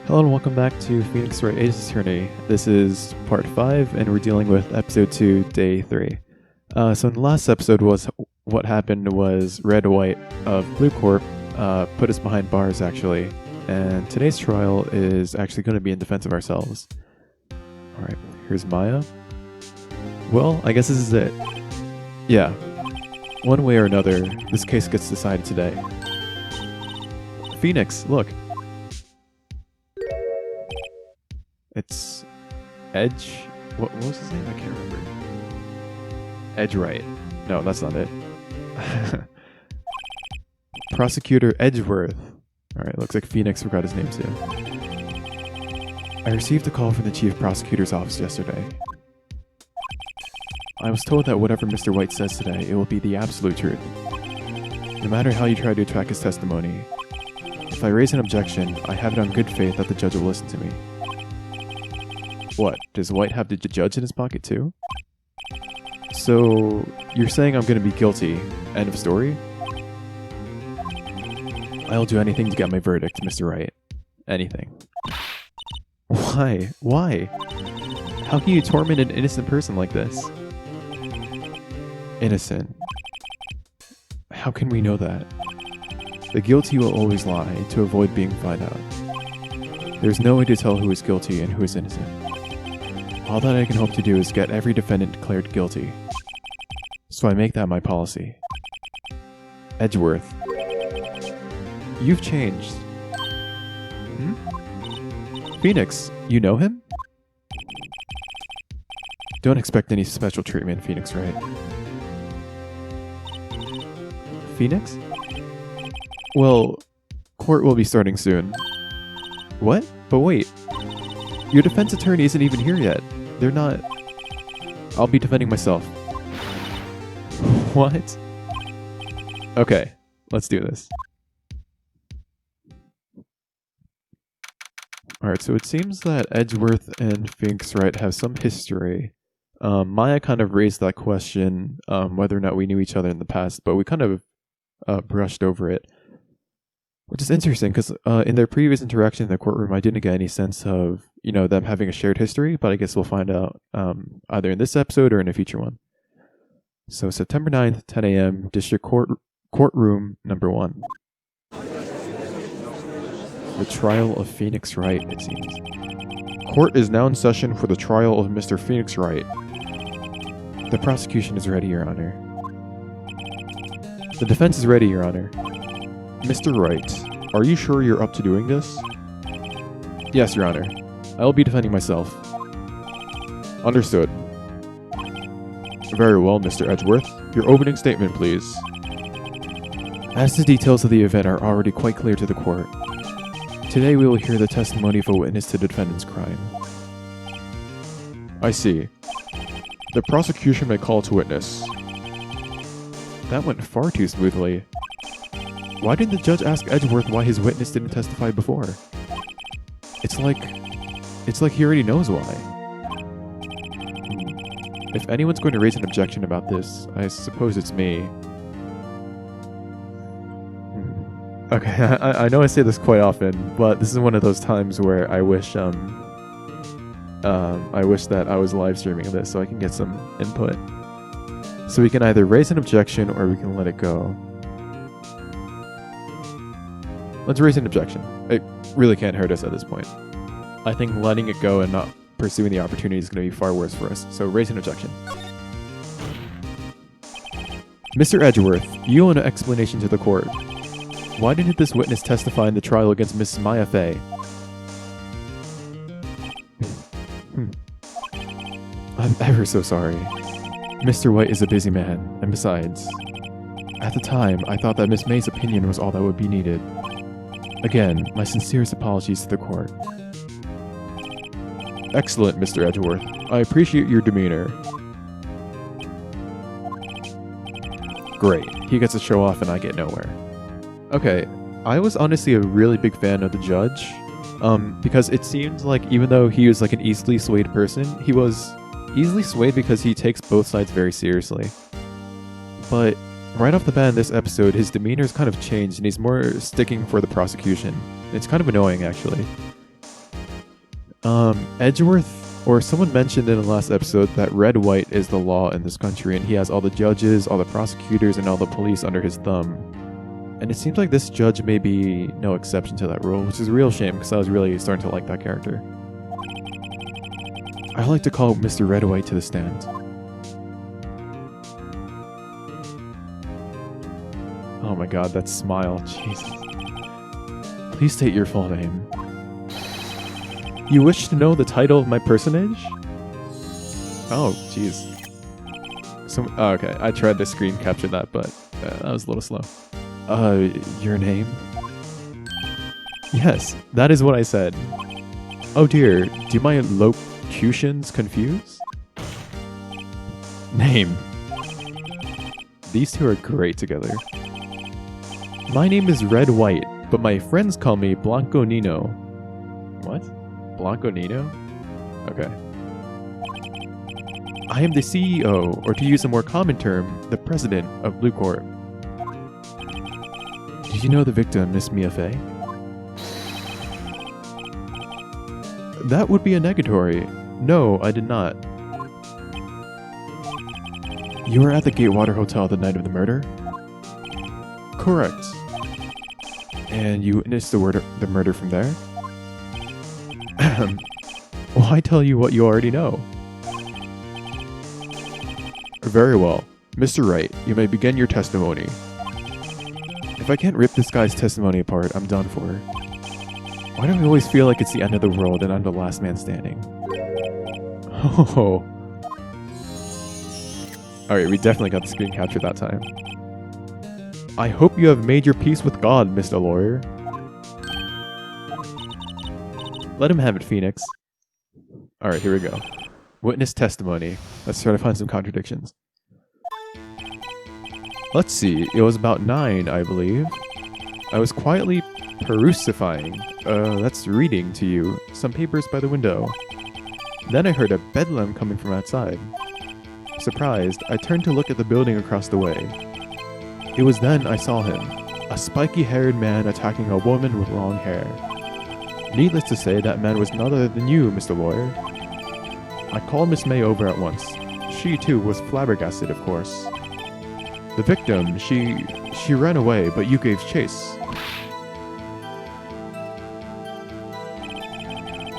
Hello and welcome back to Phoenix Wright Ace Attorney. This is part 5 and we're dealing with episode 2, day 3. So in the last episode what happened was Redd White of Bluecorp put us behind bars actually. And today's trial is actually going to be in defense of ourselves. Alright, here's Maya. Well, I guess this is it. Yeah, one way or another, this case gets decided today. Phoenix, look. It's Edge. What was his name? I can't remember. Edge Wright. No, that's not it. Prosecutor Edgeworth. Alright, looks like Phoenix forgot his name too. I received a call from the Chief Prosecutor's office yesterday. I was told that whatever Mr. White says today, it will be the absolute truth. No matter how you try to attack his testimony, if I raise an objection, I have it on good faith that the judge will listen to me. What? Does White have the judge in his pocket too? So, you're saying I'm gonna be guilty. End of story? I'll do anything to get my verdict, Mr. Wright. Anything. Why? Why? How can you torment an innocent person like this? Innocent. How can we know that? The guilty will always lie to avoid being found out. There's no way to tell who is guilty and who is innocent. All that I can hope to do is get every defendant declared guilty. So I make that my policy. Edgeworth. You've changed. Phoenix, you know him? Don't expect any special treatment, Phoenix Wright. Phoenix? Well, court will be starting soon. What? But wait. Your defense attorney isn't even here yet. They're not... I'll be defending myself. What? Okay, let's do this. Alright, so it seems that Edgeworth and Phoenix Wright have some history. Maya kind of raised that question, whether or not we knew each other in the past, but we kind of brushed over it. Which is interesting, because in their previous interaction in the courtroom, I didn't get any sense of, them having a shared history, but I guess we'll find out either in this episode or in a future one. So September 9th, 10 a.m., District Courtroom number 1. The trial of Phoenix Wright, it seems. Court is now in session for the trial of Mr. Phoenix Wright. The prosecution is ready, Your Honor. The defense is ready, Your Honor. Mr. Wright, are you sure you're up to doing this? Yes, Your Honor. I will be defending myself. Understood. Very well, Mr. Edgeworth. Your opening statement, please. As the details of the event are already quite clear to the court, today we will hear the testimony of a witness to the defendant's crime. I see. The prosecution may call to witness. That went far too smoothly. Why didn't the judge ask Edgeworth why his witness didn't testify before? It's like he already knows why. If anyone's going to raise an objection about this, I suppose it's me. Okay, I know I say this quite often, but this is one of those times where I wish that I was live streaming this so I can get some input. So we can either raise an objection or we can let it go. Let's raise an objection. It really can't hurt us at this point. I think letting it go and not pursuing the opportunity is going to be far worse for us, so raise an objection. Mr. Edgeworth, you owe an explanation to the court. Why didn't this witness testify in the trial against Mrs. Maya Fey? I'm ever so sorry. Mr. White is a busy man, and besides, at the time, I thought that Miss May's opinion was all that would be needed. Again, my sincerest apologies to the court. Excellent, Mr. Edgeworth. I appreciate your demeanor. Great. He gets to show off and I get nowhere. Okay, I was honestly a really big fan of the judge, because it seemed like even though he was like an easily swayed person, he was easily swayed because he takes both sides very seriously. But right off the bat in this episode, his demeanor's kind of changed and he's more sticking for the prosecution. It's kind of annoying, actually. Edgeworth, or someone mentioned in the last episode that Redd White is the law in this country, and he has all the judges, all the prosecutors, and all the police under his thumb. And it seems like this judge may be no exception to that rule, which is a real shame because I was really starting to like that character. I'd like to call Mr. Redd White to the stand. Oh my god, that smile, Jesus. Please state your full name. You wish to know the title of my personage? Oh, jeez. Okay, I tried to screen capture that, but that was a little slow. Your name? Yes, that is what I said. Oh dear, do my locutions confuse? Name. These two are great together. My name is Redd White, but my friends call me Blanco Nino. What? Blanco Nino? Okay. I am the CEO, or to use a more common term, the president of Bluecorp. Did you know the victim, Miss Mia Fey? That would be a negatory. No, I did not. You were at the Gatewater Hotel the night of the murder? Correct. And you witnessed the murder from there? Why tell you what you already know? Very well. Mr. Wright, you may begin your testimony. If I can't rip this guy's testimony apart, I'm done for. Why do I always feel like it's the end of the world and I'm the last man standing? Oh. Alright, we definitely got the screen capture that time. I hope you have made your peace with God, Mr. Lawyer. Let him have it, Phoenix. Alright, here we go. Witness testimony. Let's try to find some contradictions. Let's see, it was about 9, I believe. I was quietly that's reading to you, some papers by the window. Then I heard a bedlam coming from outside. Surprised, I turned to look at the building across the way. It was then I saw him, a spiky-haired man attacking a woman with long hair. Needless to say, that man was none other than you, Mr. Lawyer. I called Miss May over at once. She, too, was flabbergasted, of course. The victim, she ran away, but you gave chase.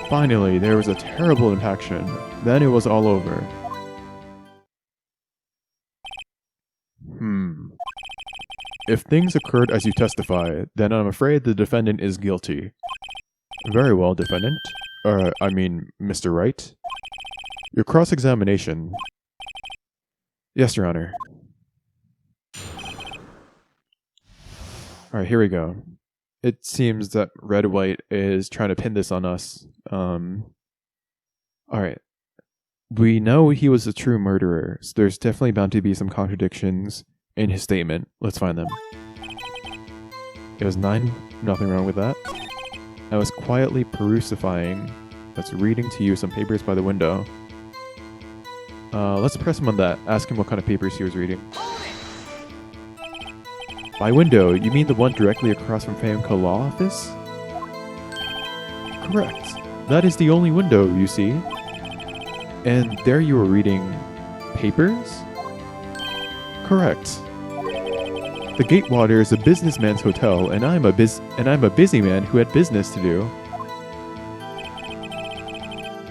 Finally, there was a terrible impaction. Then it was all over. If things occurred as you testify, then I'm afraid the defendant is guilty. Very well, defendant. Mr. Wright. Your cross-examination. Yes, Your Honor. Alright, here we go. It seems that Redd White is trying to pin this on us. Alright. We know he was a true murderer, so there's definitely bound to be some contradictions in his statement. Let's find them. It was 9. Nothing wrong with that. I was quietly perusifying. That's reading to you some papers by the window. Let's press him on that. Ask him what kind of papers he was reading. By window, you mean the one directly across from Famco Law Office? Correct. That is the only window, you see. And there you were reading papers? Correct. The Gatewater is a businessman's hotel, and I'm a busy man who had business to do.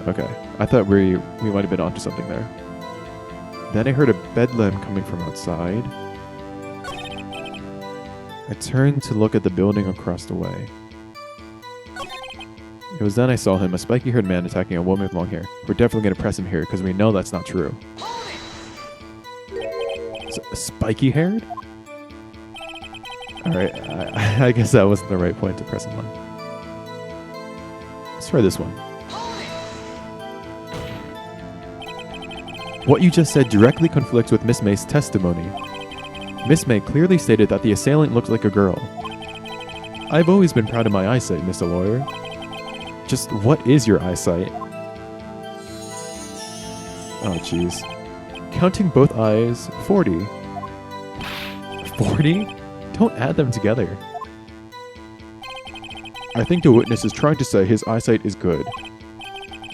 Okay, I thought we might have been onto something there. Then I heard a bedlam coming from outside. I turned to look at the building across the way. It was then I saw him, a spiky-haired man attacking a woman with long hair. We're definitely going to press him here, because we know that's not true. Spiky-haired? Alright, I guess that wasn't the right point to press him on. Let's try this one. What you just said directly conflicts with Miss May's testimony. Miss May clearly stated that the assailant looked like a girl. I've always been proud of my eyesight, Mr. Lawyer. Just what is your eyesight? Oh jeez. Counting both eyes, 40. 40? Don't add them together. I think the witness is trying to say his eyesight is good.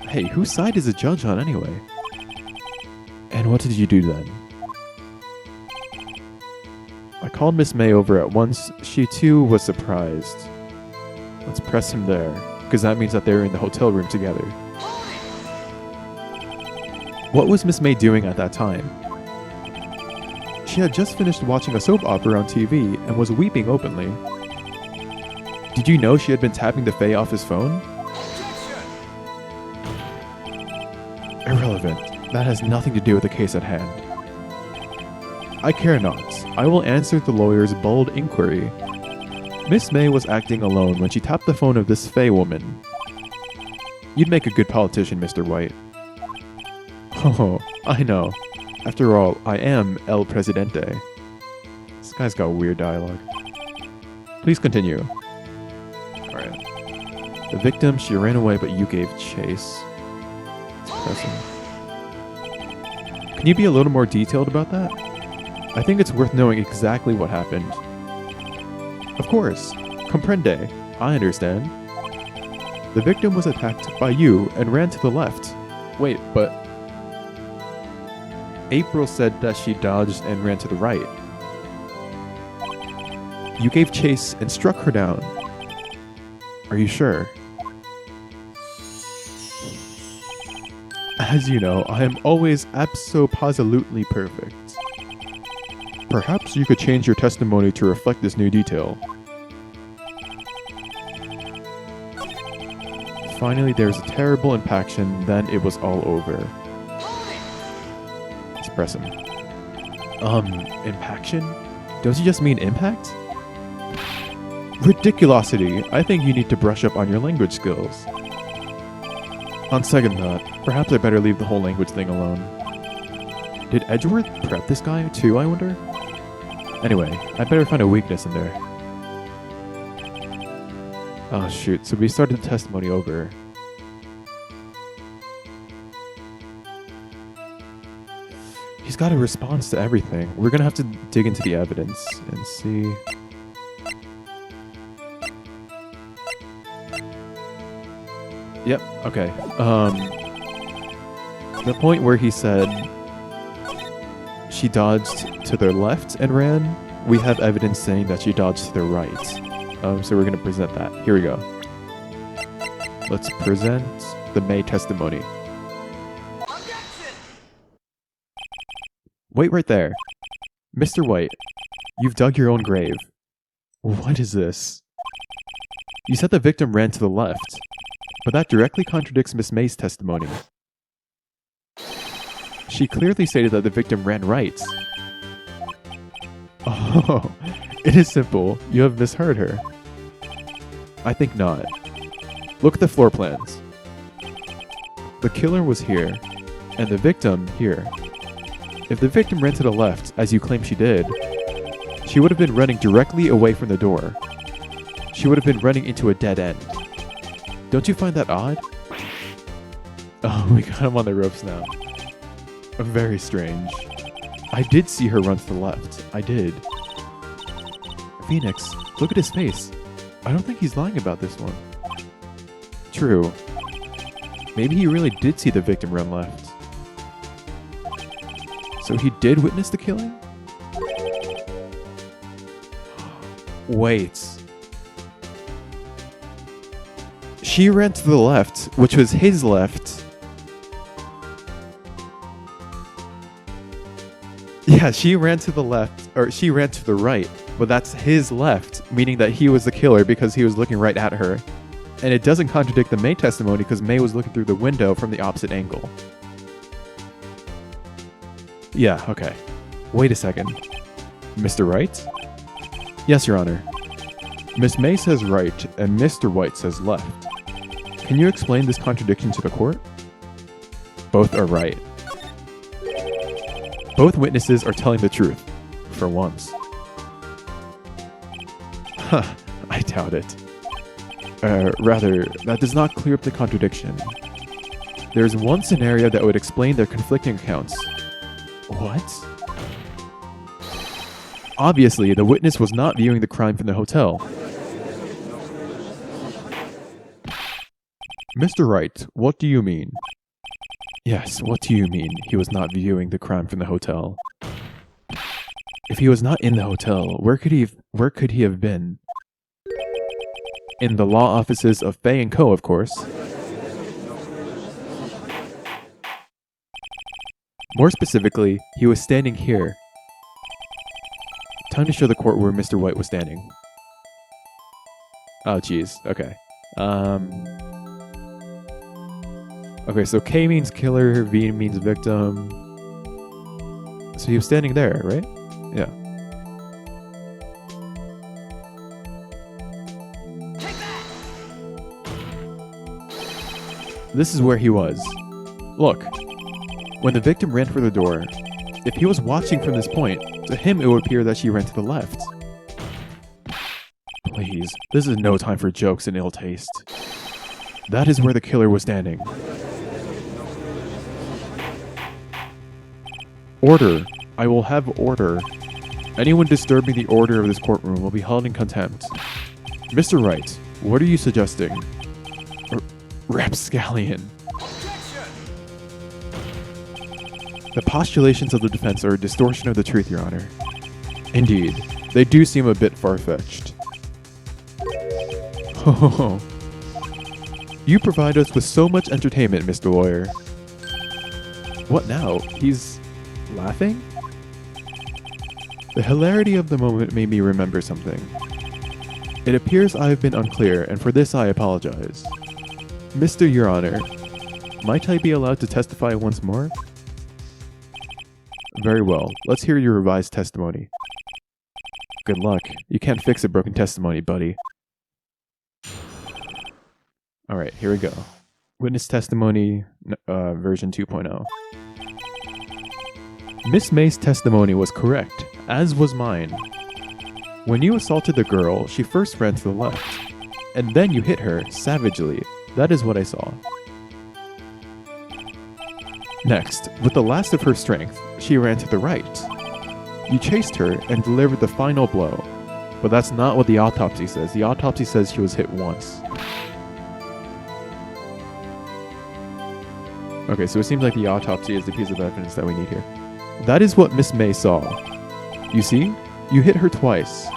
Hey, whose side is the judge on anyway? And what did you do then? I called Miss May over at once. She too was surprised. Let's press him there, because that means that they're in the hotel room together. What was Miss May doing at that time? She had just finished watching a soap opera on TV and was weeping openly. Did you know she had been tapping the Fae off his phone? Irrelevant. That has nothing to do with the case at hand. I care not. I will answer the lawyer's bold inquiry. Miss May was acting alone when she tapped the phone of this Fae woman. You'd make a good politician, Mr. White. Oh, I know. After all, I am El Presidente. This guy's got weird dialogue. Please continue. Alright. The victim, she ran away, but you gave chase. It's impressive. Can you be a little more detailed about that? I think it's worth knowing exactly what happened. Of course. Comprende. I understand. The victim was attacked by you and ran to the left. Wait, but... April said that she dodged and ran to the right. You gave chase and struck her down. Are you sure? As you know, I am always abso-positively perfect. Perhaps you could change your testimony to reflect this new detail. Finally, there was a terrible impaction, then it was all over. Let's press him. Impaction? Does he just mean impact? Ridiculosity! I think you need to brush up on your language skills. On second thought, perhaps I better leave the whole language thing alone. Did Edgeworth prep this guy too, I wonder? Anyway, I better find a weakness in there. Oh shoot, so we started the testimony over. He's got a response to everything. We're gonna have to dig into the evidence and see... Yep, okay. The point where he said she dodged to the left and ran, we have evidence saying that she dodged to the right. So we're going to present that. Here we go. Let's present the May testimony. Wait right there. Mr. White, you've dug your own grave. What is this? You said the victim ran to the left, but that directly contradicts Miss May's testimony. She clearly stated that the victim ran right. Oh, it is simple. You have misheard her. I think not. Look at the floor plans. The killer was here, and the victim here. If the victim ran to the left, as you claim she did, she would have been running directly away from the door. She would have been running into a dead end. Don't you find that odd? Oh, we got him on the ropes now. Very strange. I did see her run to the left. I did. Phoenix, look at his face. I don't think he's lying about this one. True. Maybe he really did see the victim run left. So he did witness the killing? Wait. She ran to the left, which was his left. Yeah, she ran to the left, or she ran to the right, but that's his left, meaning that he was the killer because he was looking right at her. And it doesn't contradict the May testimony because May was looking through the window from the opposite angle. Yeah, okay. Wait a second. Mr. Wright? Yes, Your Honor. Miss May says right, and Mr. White says left. Can you explain this contradiction to the court? Both are right. Both witnesses are telling the truth, for once. Huh, I doubt it. Rather, that does not clear up the contradiction. There's one scenario that would explain their conflicting accounts. What? Obviously, the witness was not viewing the crime from the hotel. Mr. Wright, what do you mean? Yes, what do you mean he was not viewing the crime from the hotel? If he was not in the hotel, where could he have been? In the law offices of Fay & Co., of course. More specifically, he was standing here. Time to show the court where Mr. White was standing. Oh, jeez. Okay. Okay, so K means killer, V means victim. So he was standing there, right? Yeah. This is where he was. Look. When the victim ran for the door, if he was watching from this point, to him it would appear that she ran to the left. Please, this is no time for jokes and ill taste. That is where the killer was standing. Order. I will have order. Anyone disturbing the order of this courtroom will be held in contempt. Mr. Wright, what are you suggesting? Rapscallion. The postulations of the defense are a distortion of the truth, Your Honor. Indeed, they do seem a bit far-fetched. Ho ho ho. You provide us with so much entertainment, Mr. Lawyer. What now? He's laughing? The hilarity of the moment made me remember something. It appears I have been unclear, and for this I apologize. Mr. Your Honor, might I be allowed to testify once more? Very well. Let's hear your revised testimony. Good luck. You can't fix a broken testimony, buddy. Alright, here we go. Witness testimony, version 2.0. Miss May's testimony was correct, as was mine. When you assaulted the girl, she first ran to the left, and then you hit her savagely. That is what I saw. Next, with the last of her strength, she ran to the right. You chased her and delivered the final blow, but that's not what the autopsy says. The autopsy says she was hit once. Okay, so it seems like the autopsy is the piece of evidence that we need here. That is what Miss May saw. You see? You hit her twice.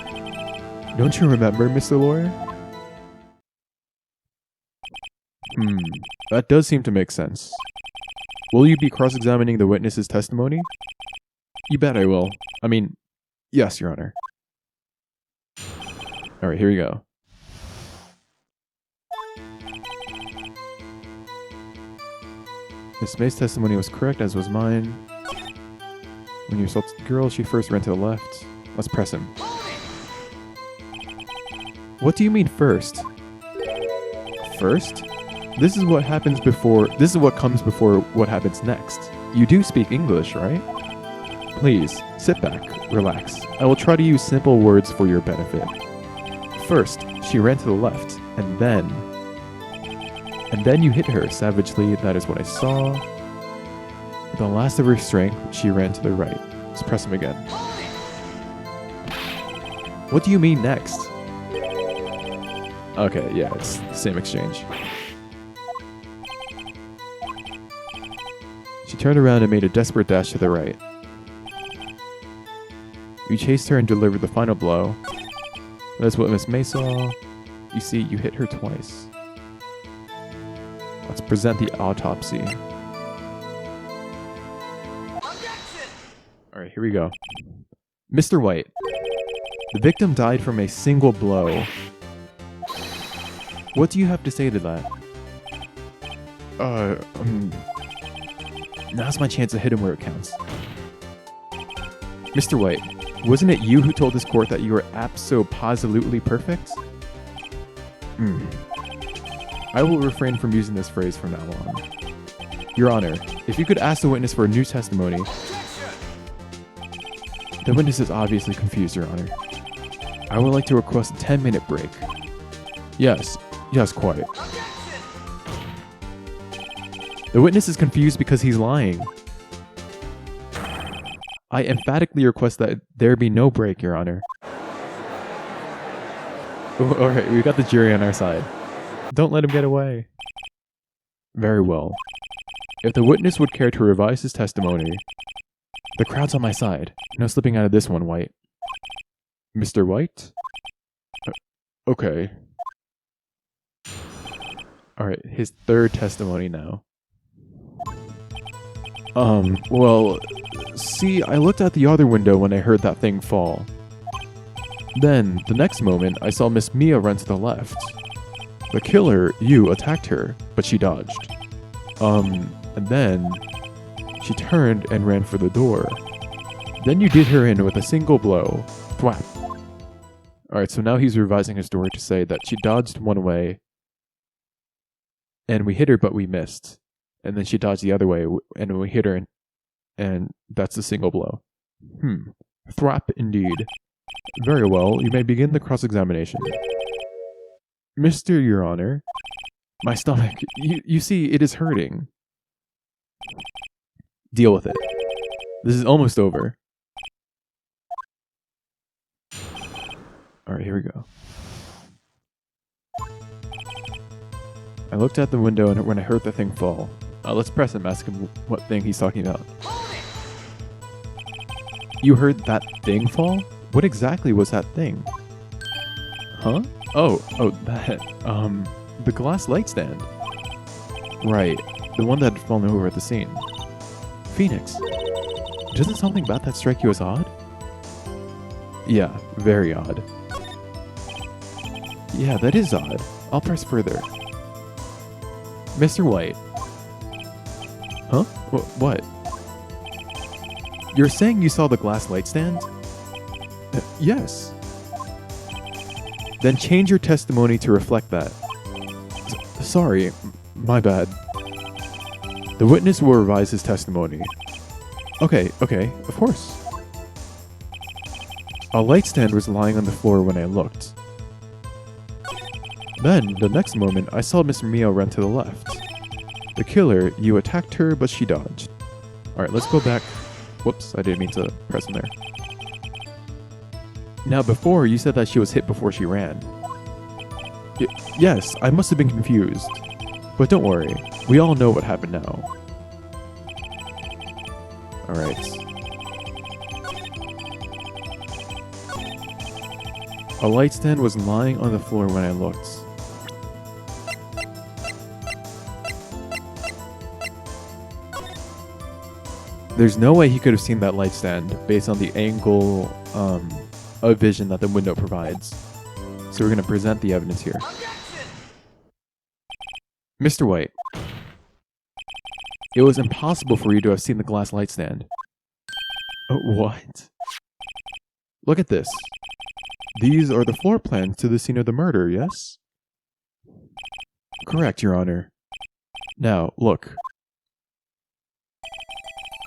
Don't you remember, Mr. Lawyer? That does seem to make sense. Will you be cross-examining the witness's testimony? You bet I will. I mean, yes, Your Honor. Alright, here we go. Miss May's testimony was correct, as was mine. When you assaulted the girl, she first ran to the left. Let's press him. What do you mean first? First? This is what happens before. This is what comes before what happens next. You do speak English, right? Please, sit back, relax. I will try to use simple words for your benefit. First, she ran to the left, and then you hit her savagely. That is what I saw. With the last of her strength, she ran to the right. Let's press him again. What do you mean next? Okay, yeah, it's the same exchange. She turned around and made a desperate dash to the right. You chased her and delivered the final blow. That's what Miss May saw. You see, you hit her twice. Let's present the autopsy. Alright, here we go. Mr. White. The victim died from a single blow. What do you have to say to that? Now's my chance to hit him where it counts. Mr. White, wasn't it you who told this court that you were abso-positively perfect? I will refrain from using this phrase from now on. Your Honor, if you could ask the witness for a new testimony. The witness is obviously confused, Your Honor. I would like to request a 10-minute break. Yes, quite. The witness is confused because he's lying. I emphatically request that there be no break, Your Honor. Alright, we got the jury on our side. Don't let him get away. Very well. If the witness would care to revise his testimony... The crowd's on my side. No slipping out of this one, White. Mr. White? Okay. Alright, his third testimony now. Well, see, I looked out the other window when I heard that thing fall. Then, the next moment, I saw Miss Mia run to the left. The killer, you, attacked her, but she dodged. And then... She turned and ran for the door. Then you did her in with a single blow. Thwap. Alright, so now he's revising his story to say that she dodged one way, and we hit her but we missed. And then she dodged the other way, and we hit her, and that's a single blow. Thwap indeed. Very well, you may begin the cross-examination. Mr. Your Honor, my stomach, you see, it is hurting. Deal with it. This is almost over. Alright, here we go. I looked out the window and when I heard the thing fall. Let's press him, ask him what thing he's talking about. You heard that thing fall? What exactly was that thing? Huh? Oh, that, the glass light stand. Right, the one that had fallen over at the scene. Phoenix, doesn't something about that strike you as odd? Yeah, very odd. Yeah, that is odd. I'll press further. Mr. White. Huh? What? You're saying you saw the glass light stand? Yes. Then change your testimony to reflect that. Sorry, my bad. The witness will revise his testimony. Okay, of course. A light stand was lying on the floor when I looked. Then, the next moment, I saw Miss Mia run to the left. The killer, you attacked her, but she dodged. Alright, let's go back. Whoops, I didn't mean to press in there. Now before, you said that she was hit before she ran. Yes, I must have been confused. But don't worry, we all know what happened now. Alright. A light stand was lying on the floor when I looked. There's no way he could have seen that light stand based on the angle of vision that the window provides. So we're going to present the evidence here. Mr. White, it was impossible for you to have seen the glass light stand. What? Look at this. These are the floor plans to the scene of the murder, yes? Correct, Your Honor. Now, look.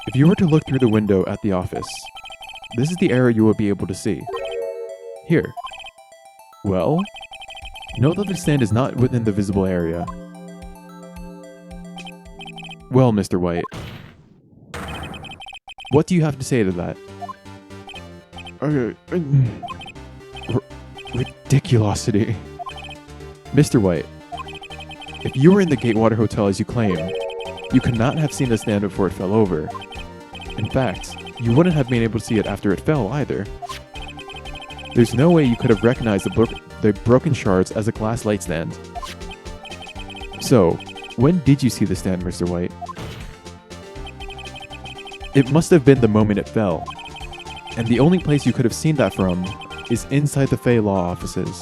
If you were to look through the window at the office, this is the area you will be able to see. Here. Well, note that the stand is not within the visible area. Well, Mr. White, what do you have to say to that? Ridiculosity. Mr. White, if you were in the Gatewater Hotel as you claim, you could not have seen the stand before it fell over. In fact, you wouldn't have been able to see it after it fell either. There's no way you could have recognized the broken shards as a glass light stand. So, when did you see the stand, Mr. White? It must have been the moment it fell. And the only place you could have seen that from is inside the Fey Law offices.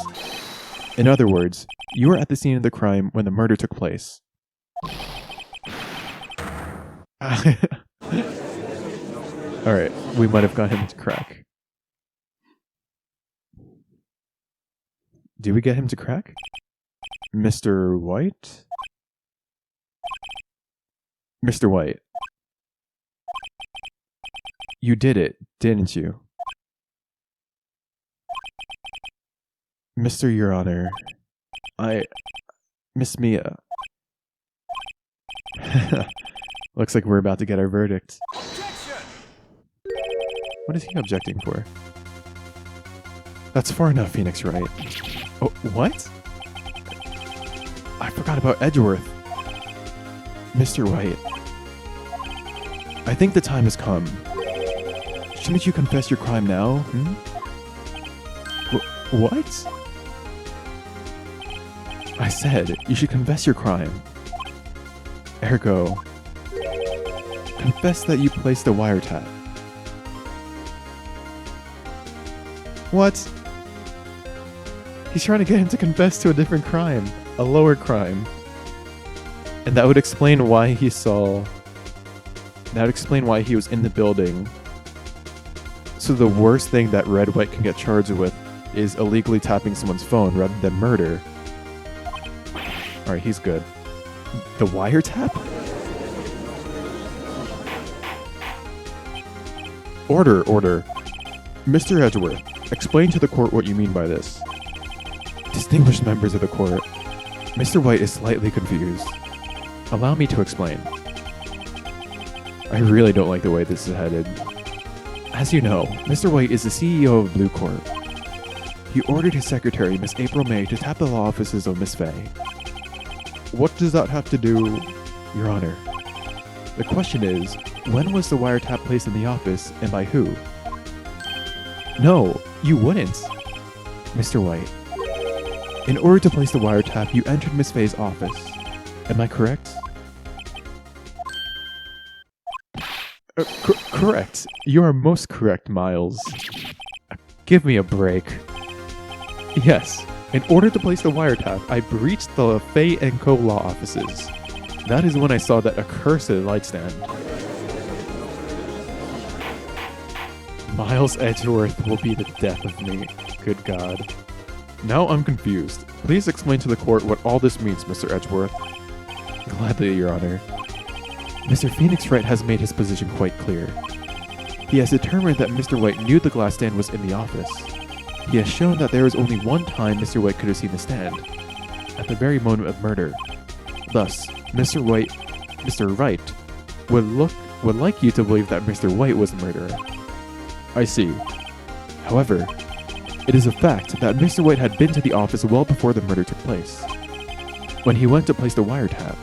In other words, you were at the scene of the crime when the murder took place. Alright, we might have got him to crack. Did we get him to crack? Mr. White? Mr. White. You did it, didn't you? Mr. Your Honor, Miss Mia. Looks like we're about to get our verdict. What is he objecting for? That's far enough, Phoenix Wright. Oh, what? I forgot about Edgeworth. Mr. White, I think the time has come. Shouldn't you confess your crime now? What? I said you should confess your crime. Ergo, confess that you placed a wiretap. What? He's trying to get him to confess to a different crime, a lower crime. And that would explain why he saw... That would explain why he was in the building. So the worst thing that Redd White can get charged with is illegally tapping someone's phone rather than murder. Alright, he's good. The wiretap? Order. Mr. Edgeworth, explain to the court what you mean by this. Distinguished members of the court, Mr. White is slightly confused. Allow me to explain. I really don't like the way this is headed. As you know, Mr. White is the CEO of Bluecorp. He ordered his secretary, Miss April May, to tap the law offices of Miss Faye. What does that have to do, Your Honor? The question is, when was the wiretap placed in the office, and by who? No, you wouldn't. Mr. White, in order to place the wiretap, you entered Miss Faye's office. Am I correct? Correct. You are most correct, Miles. Give me a break. Yes, in order to place the wiretap, I breached the Faye & Co. law offices. That is when I saw that accursed light stand. Miles Edgeworth will be the death of me. Good God. Now I'm confused. Please explain to the court what all this means, Mr. Edgeworth. Gladly, Your Honor. Mr. Phoenix Wright has made his position quite clear. He has determined that Mr. White knew the glass stand was in the office. He has shown that there was only one time Mr. White could have seen the stand, at the very moment of murder. Thus, Mr. Wright would like you to believe that Mr. White was the murderer. I see. However, it is a fact that Mr. White had been to the office well before the murder took place. When he went to place the wiretap,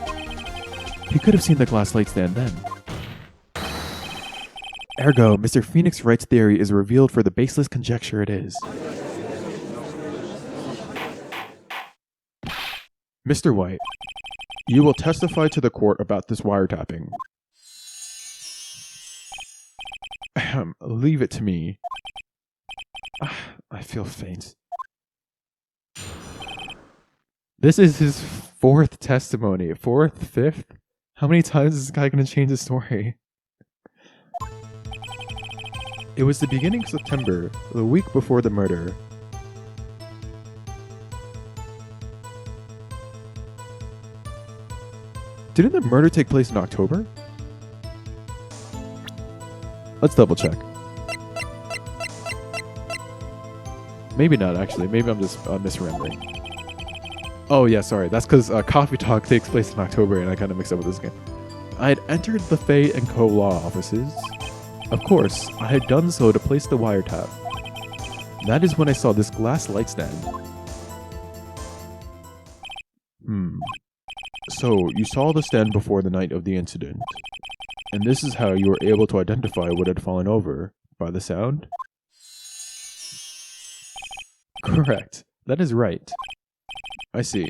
he could have seen the glass light stand then. Ergo, Mr. Phoenix Wright's theory is revealed for the baseless conjecture it is. Mr. White, you will testify to the court about this wiretapping. Leave it to me. I feel faint. This is his fourth testimony. Fourth? Fifth? How many times is this guy going to change his story? It was the beginning of September, the week before the murder. Didn't the murder take place in October? Let's double check. Maybe not, actually. Maybe I'm just misremembering. Oh yeah, sorry. That's because Coffee Talk takes place in October, and I kind of mixed up with this again. I had entered the Faye & Co. law offices. Of course, I had done so to place the wiretap. That is when I saw this glass light stand. So, you saw the stand before the night of the incident. And this is how you were able to identify what had fallen over. By the sound? Correct. That is right. I see.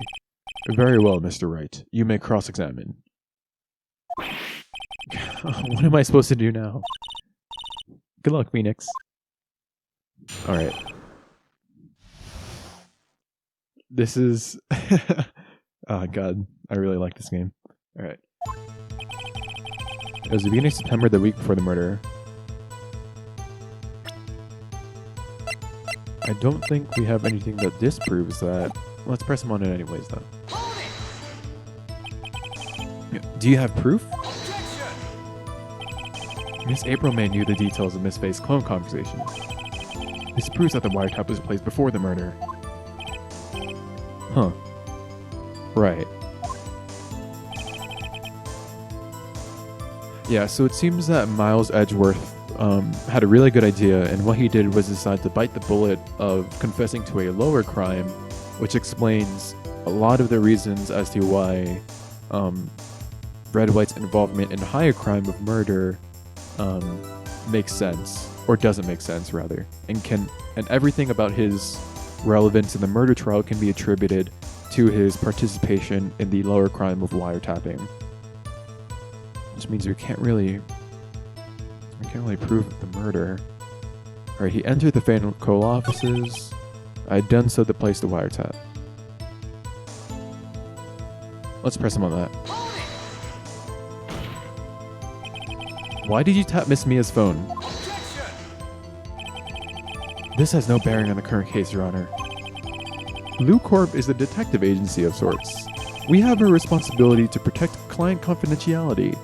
Very well, Mr. Wright. You may cross-examine. What am I supposed to do now? Good luck, Phoenix. Alright. This is... Oh god, I really like this game. Alright. It was the beginning of September, the week before the murder. I don't think we have anything that disproves that. Let's press him on it anyways, though. Do you have proof? Miss April May knew the details of Miss Faye's clone conversation. This proves that the wiretap was placed before the murder. Huh. Right. Yeah, so it seems that Miles Edgeworth had a really good idea, and what he did was decide to bite the bullet of confessing to a lower crime, which explains a lot of the reasons as to why Redd White's involvement in a higher crime of murder makes sense, or doesn't make sense rather, and everything about his relevance in the murder trial can be attributed to his participation in the lower crime of wiretapping, which means we can't really prove the murder. All right, he entered the Phoenix offices. I had done so to place the wiretap. Let's press him on that. Why did you tap Miss Mia's phone? This has no bearing on the current case, Your Honor. Bluecorp is a detective agency of sorts. We have a responsibility to protect client confidentiality.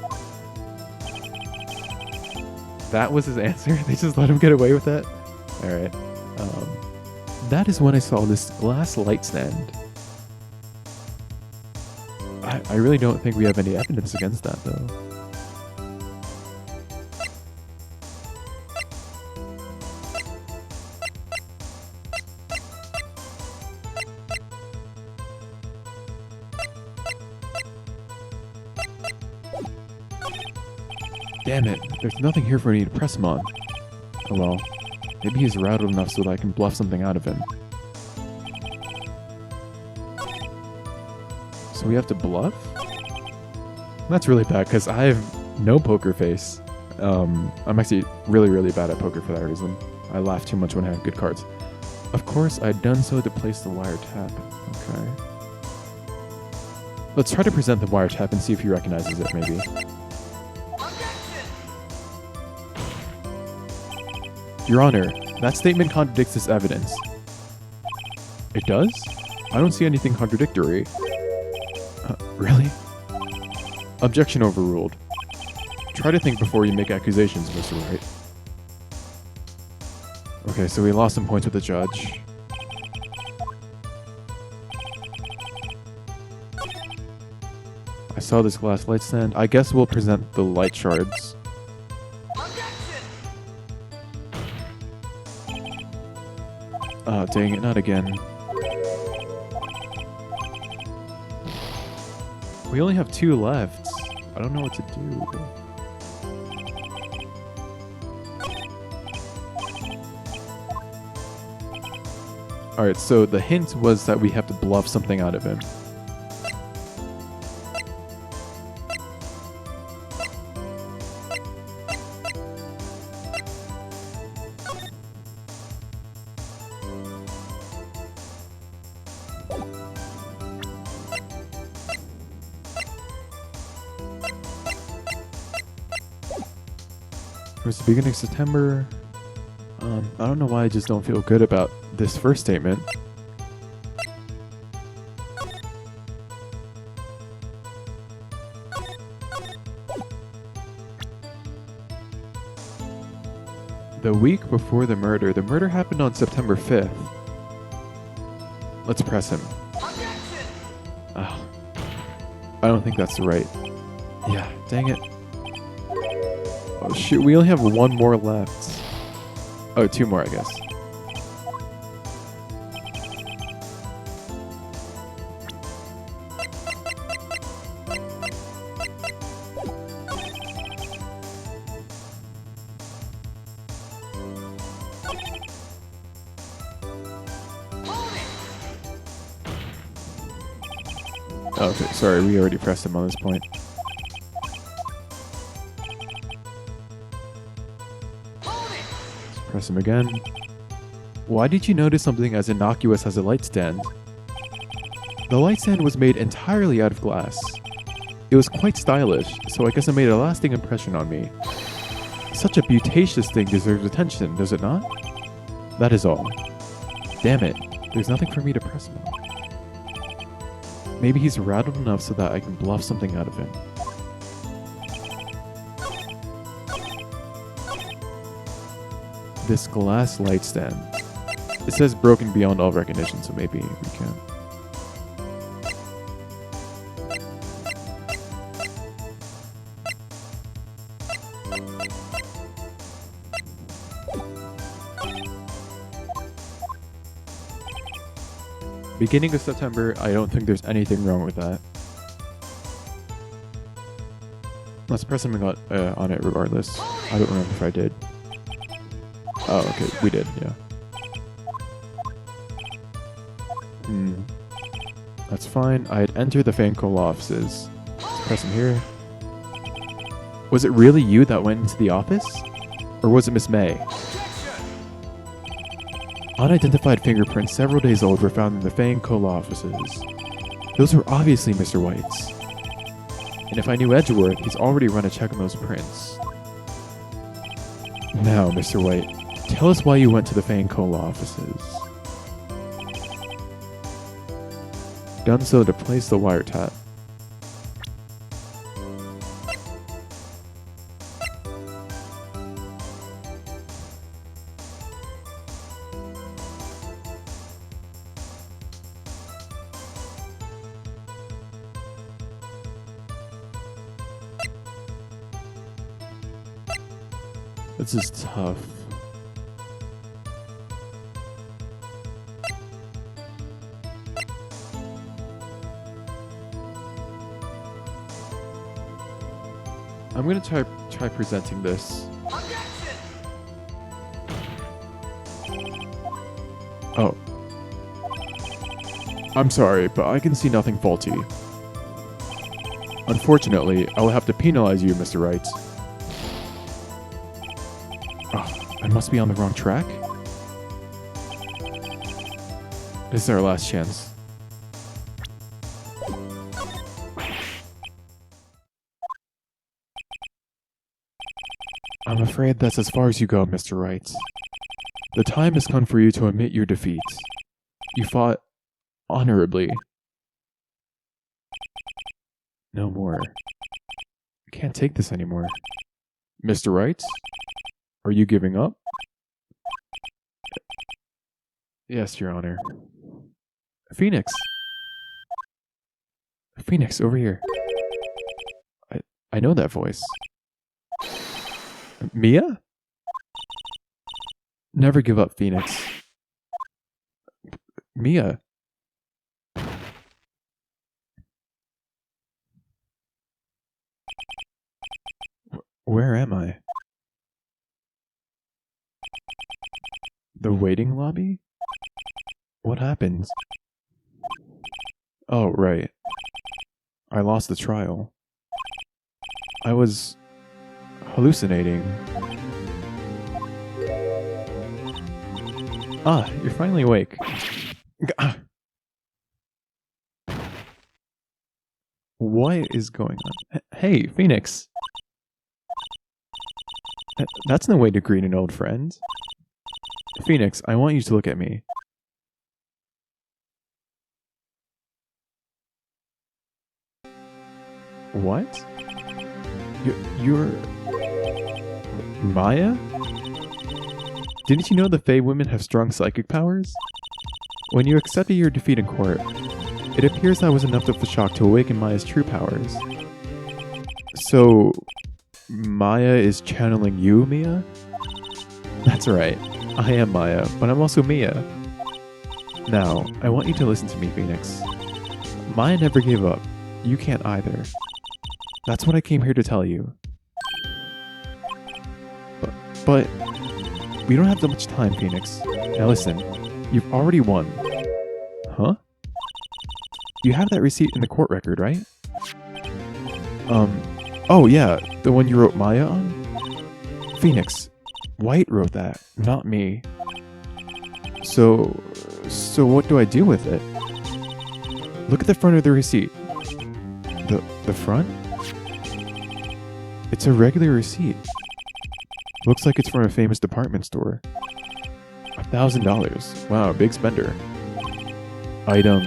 That was his answer? They just let him get away with that? Alright. That is when I saw this glass light stand. I really don't think we have any evidence against that, though. Damn it, there's nothing here for me to press him on. Oh well, maybe he's rattled enough so that I can bluff something out of him. So we have to bluff? That's really bad, because I have no poker face. I'm actually really, really bad at poker for that reason. I laugh too much when I have good cards. Of course, I'd done so to place the wiretap. Okay. Let's try to present the wiretap and see if he recognizes it, maybe. Your Honor, that statement contradicts this evidence. It does? I don't see anything contradictory. Really? Objection overruled. Try to think before you make accusations, Mr. Wright. Okay, so we lost some points with the judge. I saw this glass light stand. I guess we'll present the light shards. Oh, dang it, not again. We only have 2 left. I don't know what to do. Alright, so the hint was that we have to bluff something out of him. It was the beginning of September. I don't know why I just don't feel good about this first statement. The week before the murder happened on September 5th. Let's press him. Oh, I don't think that's right. Yeah, dang it. Oh shoot, we only have 1 more left. Oh, 2 more, I guess. Oh, okay, sorry, we already pressed him on this point. Press him again. Why did you notice something as innocuous as a light stand? The light stand was made entirely out of glass. It was quite stylish, so I guess it made a lasting impression on me. Such a beautacious thing deserves attention, does it not? That is all. Damn it, there's nothing for me to press him on. Maybe he's rattled enough so that I can bluff something out of him. This glass light stand. It says broken beyond all recognition, so maybe we can. Beginning of September, I don't think there's anything wrong with that. Let's press something on it regardless. I don't remember if I did. Oh, okay, we did, yeah. That's fine. I had entered the Fancola offices. Let's press them here. Was it really you that went into the office? Or was it Miss May? Unidentified fingerprints several days old were found in the Fancola offices. Those were obviously Mr. White's. And if I knew Edgeworth, he's already run a check on those prints. Now, Mr. White, tell us why you went to the Fancola offices. Done so to place the wiretap. This is tough. I'm gonna try presenting this. Oh. I'm sorry, but I can see nothing faulty. Unfortunately, I will have to penalize you, Mr. Wright. Oh, I must be on the wrong track? This is our last chance. I'm afraid that's as far as you go, Mr. Wright. The time has come for you to admit your defeat. You fought honorably. No more. I can't take this anymore. Mr. Wright? Are you giving up? Yes, Your Honor. Phoenix! Phoenix, over here. I know that voice. Mia? Never give up, Phoenix. Mia. Where am I? The waiting lobby? What happened? Oh, right. I lost the trial. I was hallucinating. Ah, you're finally awake. What is going on? Hey, Phoenix. That's no way to greet an old friend. Phoenix, I want you to look at me. What? You're... Maya? Didn't you know the Fae women have strong psychic powers? When you accepted your defeat in court, it appears that was enough of a shock to awaken Maya's true powers. So, Maya is channeling you, Mia? That's right. I am Maya, but I'm also Mia. Now, I want you to listen to me, Phoenix. Maya never gave up. You can't either. That's what I came here to tell you. But we don't have that much time, Phoenix. Now listen, you've already won. Huh? You have that receipt in the court record, right? Oh yeah, the one you wrote Maya on? Phoenix, White wrote that, not me. So what do I do with it? Look at the front of the receipt. The front? It's a regular receipt. Looks like it's from a famous department store. $1,000. Wow, big spender. Item.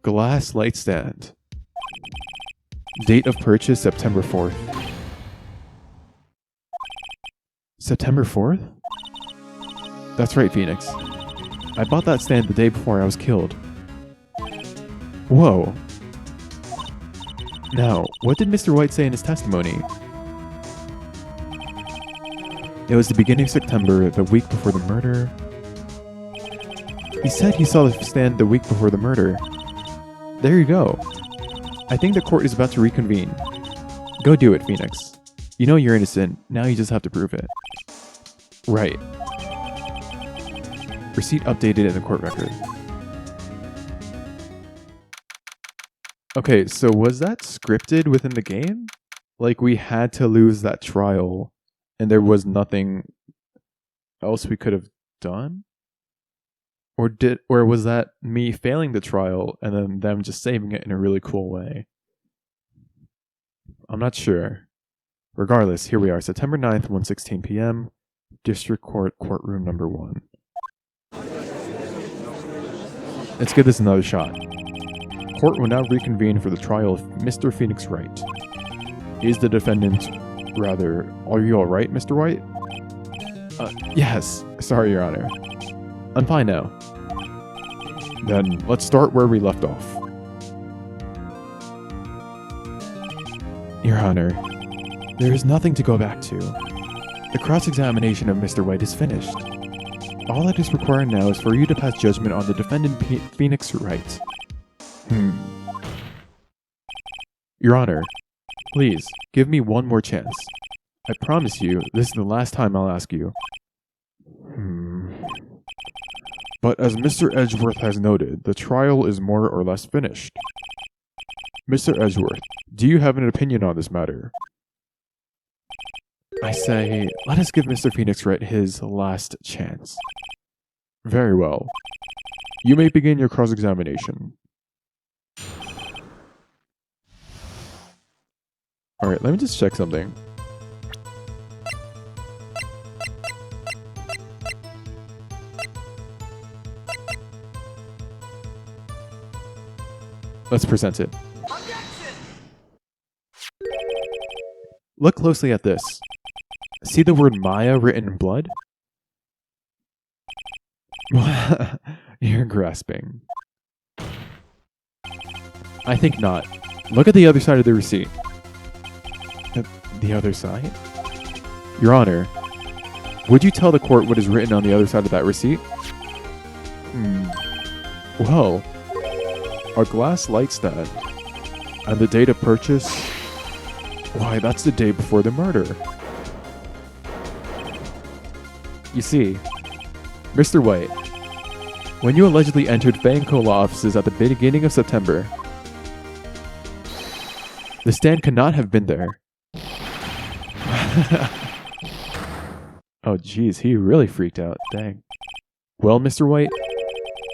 Glass light stand. Date of purchase September 4th. September 4th? That's right, Phoenix. I bought that stand the day before I was killed. Whoa. Now, what did Mr. White say in his testimony? It was the beginning of September, the week before the murder. He said he saw the stand the week before the murder. There you go. I think the court is about to reconvene. Go do it, Phoenix. You know you're innocent, now you just have to prove it. Right. Receipt updated in the court record. Okay, so was that scripted within the game? Like we had to lose that trial and there was nothing else we could have done? Or was that me failing the trial and then them just saving it in a really cool way? I'm not sure. Regardless, here we are, September 9th, 1:16 p.m., District Court, Courtroom number 1. Let's give this another shot. Court will now reconvene for the trial of Mr. Phoenix Wright. Is the defendant... Rather, are you alright, Mr. White? Yes. Sorry, Your Honor. I'm fine now. Then, let's start where we left off. Your Honor, there is nothing to go back to. The cross-examination of Mr. White is finished. All that is required now is for you to pass judgment on the defendant Phoenix Wright. Your Honor, please, give me one more chance. I promise you, this is the last time I'll ask you. But as Mr. Edgeworth has noted, the trial is more or less finished. Mr. Edgeworth, do you have an opinion on this matter? I say, let us give Mr. Phoenix Wright his last chance. Very well. You may begin your cross-examination. Alright, let me just check something. Let's present it. Look closely at this. See the word Maya written in blood? You're grasping. I think not. Look at the other side of the receipt. The other side? Your Honor, would you tell the court what is written on the other side of that receipt? Well, a glass light stand. And the date of purchase? Why, that's the day before the murder. You see, Mr. White, when you allegedly entered Fanco Law offices at the beginning of September, the stand could not have been there. Oh jeez, he really freaked out. Dang. Well, Mr. White,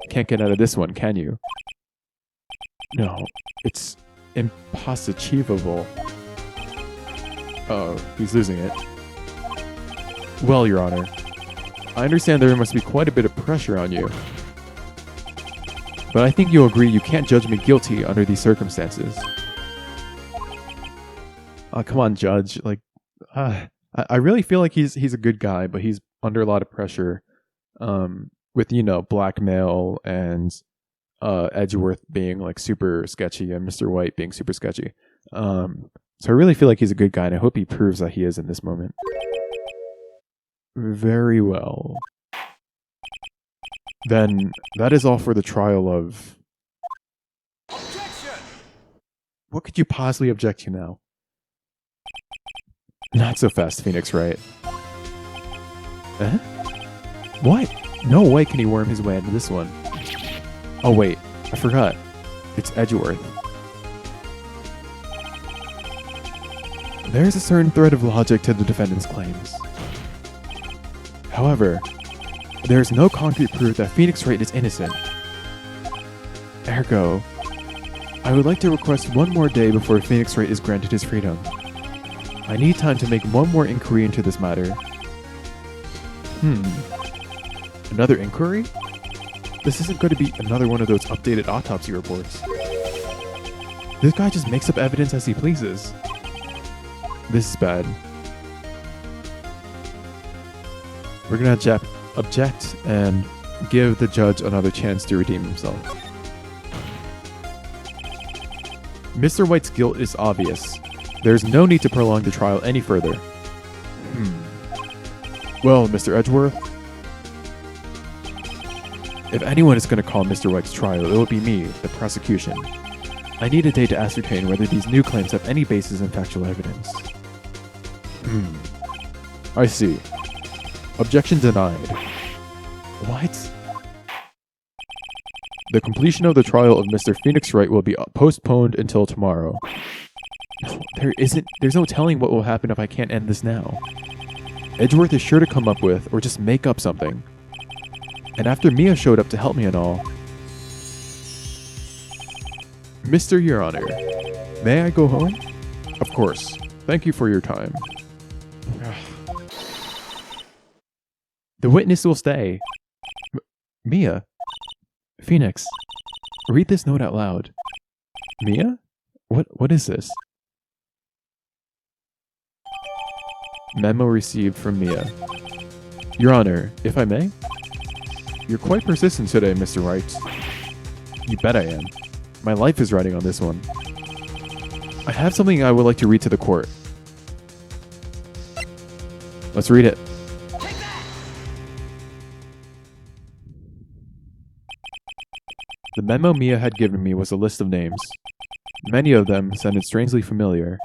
can't get out of this one, can you? No, it's impossible. Oh, he's losing it. Well, Your Honor, I understand there must be quite a bit of pressure on you. But I think you'll agree you can't judge me guilty under these circumstances. Oh, come on, Judge. Like, I really feel like he's a good guy, but he's under a lot of pressure with, you know, blackmail and Edgeworth being like super sketchy and Mr. White being super sketchy. So I really feel like he's a good guy, and I hope he proves that he is in this moment. Very well. Then that is all for the trial of... Objection! What could you possibly object to now? Not so fast, Phoenix Wright. Eh? What? No way can he worm his way into this one. Oh wait, I forgot. It's Edgeworth. There is a certain thread of logic to the defendant's claims. However, there is no concrete proof that Phoenix Wright is innocent. Ergo, I would like to request one more day before Phoenix Wright is granted his freedom. I need time to make one more inquiry into this matter. Another inquiry? This isn't going to be another one of those updated autopsy reports. This guy just makes up evidence as he pleases. This is bad. We're gonna object and give the judge another chance to redeem himself. Mr. White's guilt is obvious. There's no need to prolong the trial any further. Well, Mr. Edgeworth, if anyone is going to call Mr. White's trial, it will be me, the prosecution. I need a day to ascertain whether these new claims have any basis in factual evidence. I see. Objection denied. What? The completion of the trial of Mr. Phoenix Wright will be postponed until tomorrow. There's no telling what will happen if I can't end this now. Edgeworth is sure to come up with, or just make up something. And after Mia showed up to help me and all... Mr. Your Honor, may I go home? Of course. Thank you for your time. The witness will stay. Mia? Phoenix, read this note out loud. Mia? What is this? Memo received from Mia. Your Honor, if I may? You're quite persistent today, Mr. Wright. You bet I am. My life is riding on this one. I have something I would like to read to the court. Let's read it. The memo Mia had given me was a list of names. Many of them sounded strangely familiar.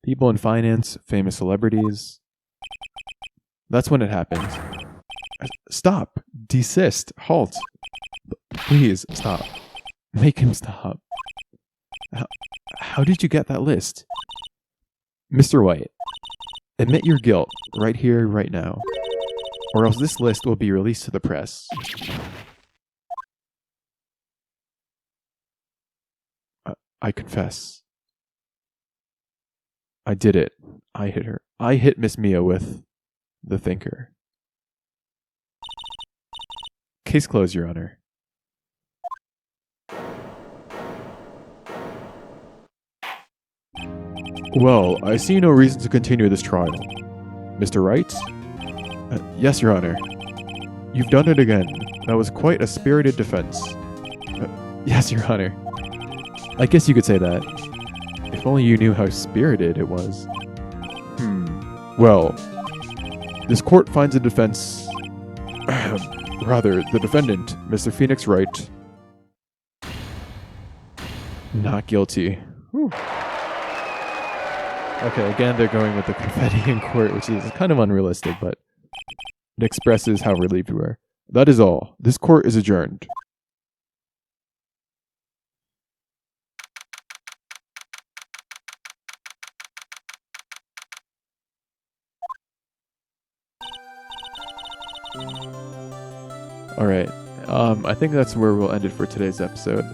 People in finance, famous celebrities. That's when it happened. Stop! Desist! Halt! Please, stop. Make him stop. How did you get that list? Mr. White, admit your guilt right here, right now, or else this list will be released to the press. I confess. I did it. I hit her. I hit Miss Mia with the thinker. Case closed, Your Honor. Well, I see no reason to continue this trial. Mr. Wright? Yes, Your Honor. You've done it again. That was quite a spirited defense. Yes, Your Honor. I guess you could say that. If only you knew how spirited it was. Well, this court finds the defense... rather, the defendant, Mr. Phoenix Wright, not guilty. Whew. Okay, again, they're going with the confetti in court, which is kind of unrealistic, but it expresses how relieved we are. That is all. This court is adjourned. Alright, I think that's where we'll end it for today's episode.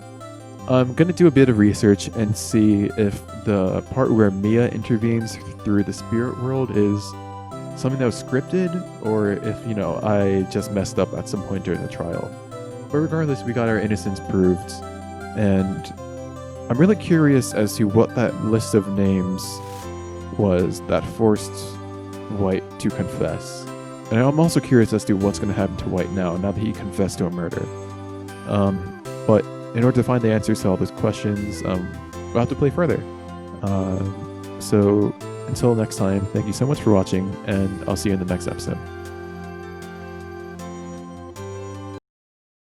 I'm going to do a bit of research and see if the part where Mia intervenes through the spirit world is something that was scripted, or if, I just messed up at some point during the trial. But regardless, we got our innocence proved, and I'm really curious as to what that list of names was that forced White to confess. And I'm also curious as to what's going to happen to White now that he confessed to a murder. But in order to find the answers to all those questions, we'll have to play further. So until next time, thank you so much for watching, and I'll see you in the next episode.